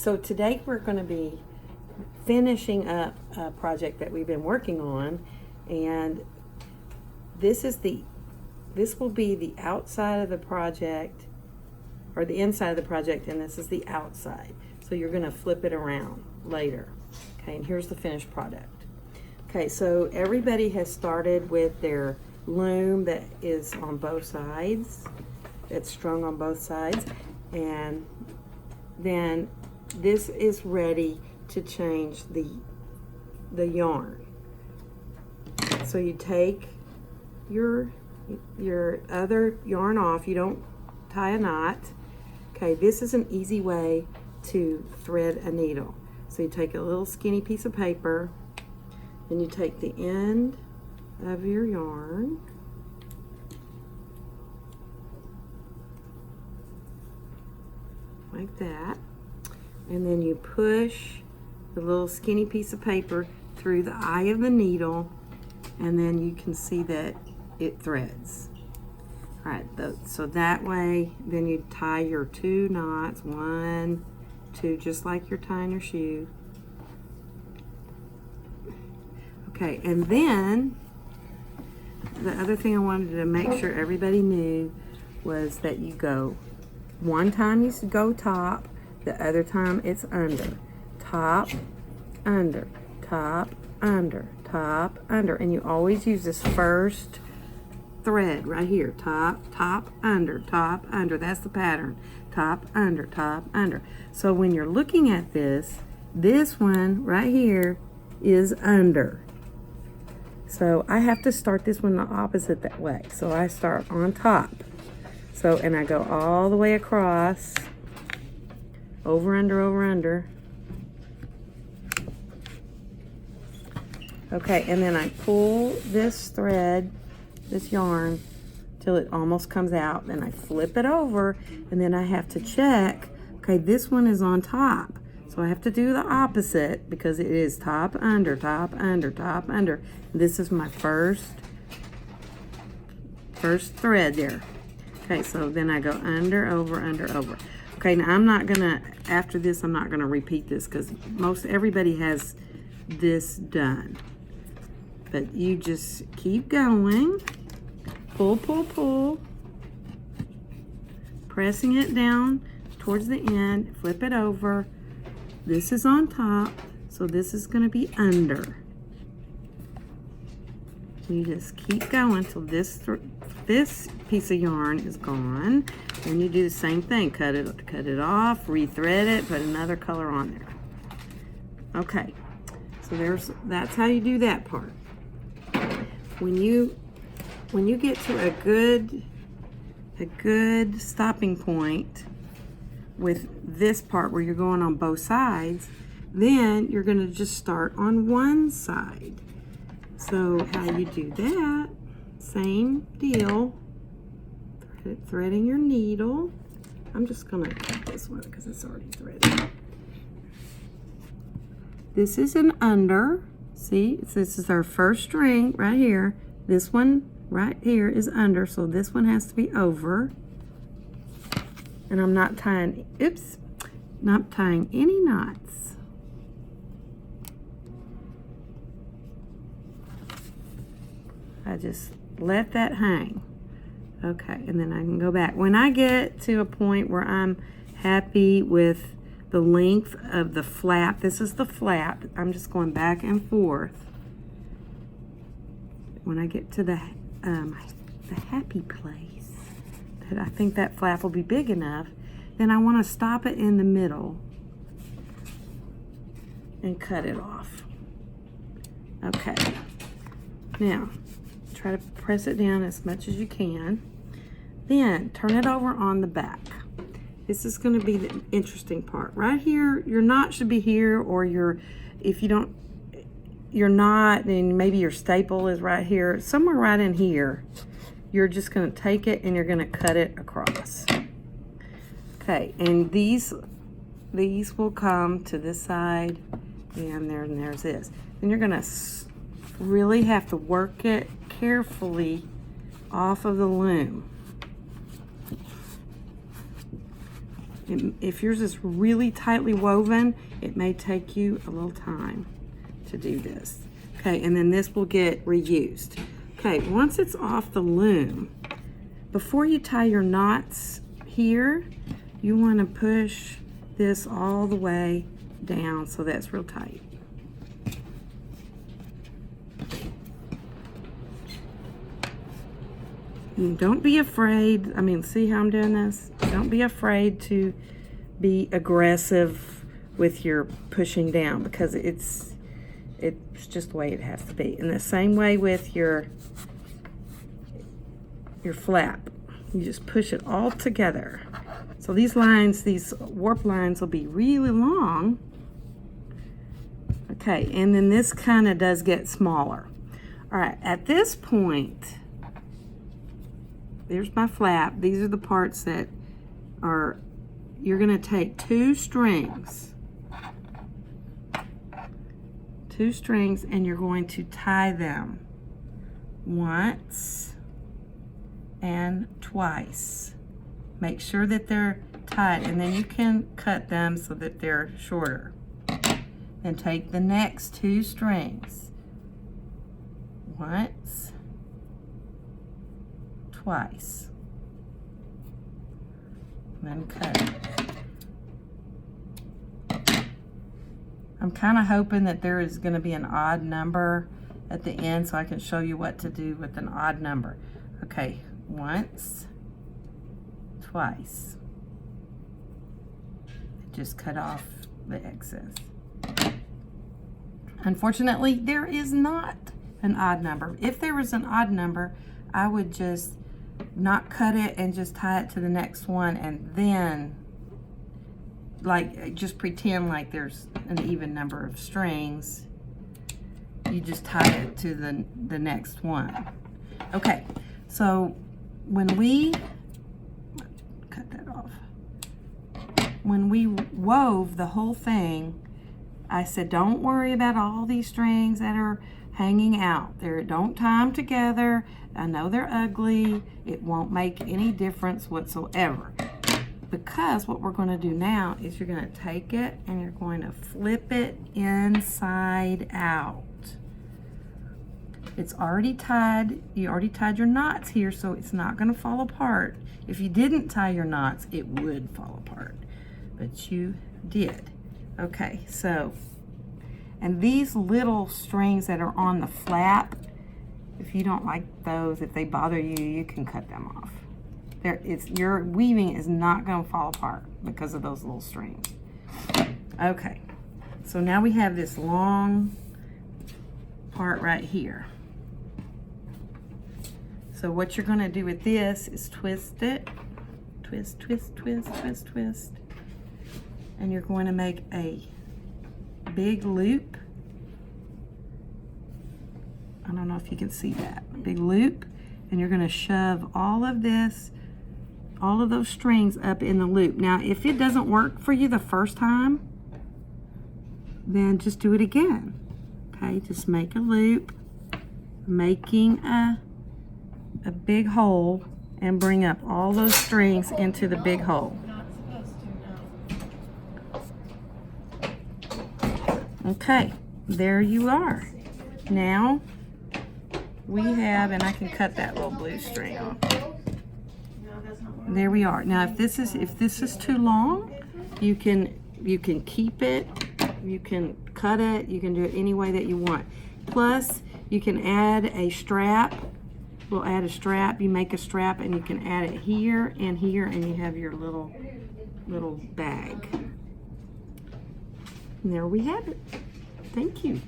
So today we're going to be finishing up a project that we've been working on, and this will be the outside of the project, or the inside of the project, and this is the outside. So you're going to flip it around later. Okay, and here's the finished product. Okay, so everybody has started with their loom that is on both sides. It's strung on both sides, and then this is ready to change the yarn. So you take your other yarn off. You don't tie a knot. Okay, this is an easy way to thread a needle. So you take a little skinny piece of paper, then you take the end of your yarn, like that, and then you push the little skinny piece of paper through the eye of the needle, and then you can see that it threads. All right, so that way, then you tie your 2 knots, 1, 2, just like you're tying your shoe. Okay, and then the other thing I wanted to make sure everybody knew was that you go, one time you go top, the other time it's under. Top, under, top, under, top, under. And you always use this first thread right here. Top, top, under, top, under. That's the pattern. Top, under, top, under. So when you're looking at this one right here is under. So I have to start this one the opposite that way. So I start on top. So, and I go all the way across, over, under. Okay, and then I pull this thread, this yarn, till it almost comes out. Then I flip it over, and then I have to check, okay, this one is on top. So I have to do the opposite because it is top, under, top, under, top, under. This is my first thread there. Okay, so then I go under, over. Okay, now I'm not gonna, after this, I'm not gonna repeat this because everybody has this done. But you just keep going, pull, pressing it down towards the end, flip it over. This is on top, so this is gonna be under. You just keep going till this piece of yarn is gone. Then you do the same thing. Cut it off, rethread it, put another color on there. Okay, so that's how you do that part. When you get to a good stopping point with this part where you're going on both sides, then you're going to just start on one side. So how you do that, same deal, threading your needle. I'm just going to cut this one because it's already threaded. This is an under. See, this is our first string right here. This one right here is under, so this one has to be over. And I'm not tying, not tying any knots. I just let that hang. Okay, and then I can go back. When I get to a point where I'm happy with the length of the flap, this is the flap, I'm just going back and forth. When I get to the happy place, that I think that flap will be big enough, then I want to stop it in the middle and cut it off. Okay, now try to press it down as much as you can. Then turn it over on the back. This is going to be the interesting part. Right here, your knot should be here, or if you don't, your knot, and maybe your staple is right here, somewhere right in here. You're just going to take it and you're going to cut it across. Okay, and these will come to this side, and there's this. Then you're going to really have to work it carefully off of the loom. If yours is really tightly woven, it may take you a little time to do this. Okay, and then this will get reused. Okay, once it's off the loom, before you tie your knots here, you want to push this all the way down so that's real tight. And don't be afraid, see how I'm doing this? Don't be afraid to be aggressive with your pushing down, because it's just the way it has to be. And the same way with your flap. You just push it all together. So these lines, these warp lines will be really long. Okay, and then this kind of does get smaller. All right, at this point, there's my flap. These are the parts that are, you're gonna take two strings, and you're going to tie them once and twice. Make sure that they're tied, and then you can cut them so that they're shorter. Then take the next two strings, once, twice, and then cut it. I'm kind of hoping that there is going to be an odd number at the end so I can show you what to do with an odd number. Okay, once, twice. Just cut off the excess. Unfortunately, there is not an odd number. If there was an odd number, I would just not cut it and just tie it to the next one, and then just pretend like there's an even number of strings. You just tie it to the next one. Okay, so when we cut that off, when we wove the whole thing, I said, don't worry about all these strings that are hanging out. Don't tie them together. I know they're ugly. It won't make any difference whatsoever. Because what we're going to do now is you're going to take it and you're going to flip it inside out. It's already tied. You already tied your knots here, so it's not going to fall apart. If you didn't tie your knots, it would fall apart. But you did. Okay, so, and these little strings that are on the flap, if you don't like those, if they bother you, you can cut them off. Your weaving is not going to fall apart because of those little strings. Okay, so now we have this long part right here. So what you're going to do with this is twist it, twist, twist, twist, twist, twist, and you're going to make a big loop. I don't know if you can see that. Big loop, and you're going to shove all of this, all of those strings up in the loop. Now, if it doesn't work for you the first time, then just do it again. Okay, just make a loop, making a big hole, and bring up all those strings into the big hole. Okay, there you are. Now we have, and I can cut that little blue string off. There we are. Now if this is too long, you can keep it, you can cut it, you can do it any way that you want. Plus you can add a strap. We'll add a strap. You make a strap and you can add it here, and you have your little bag. And there we have it. Thank you.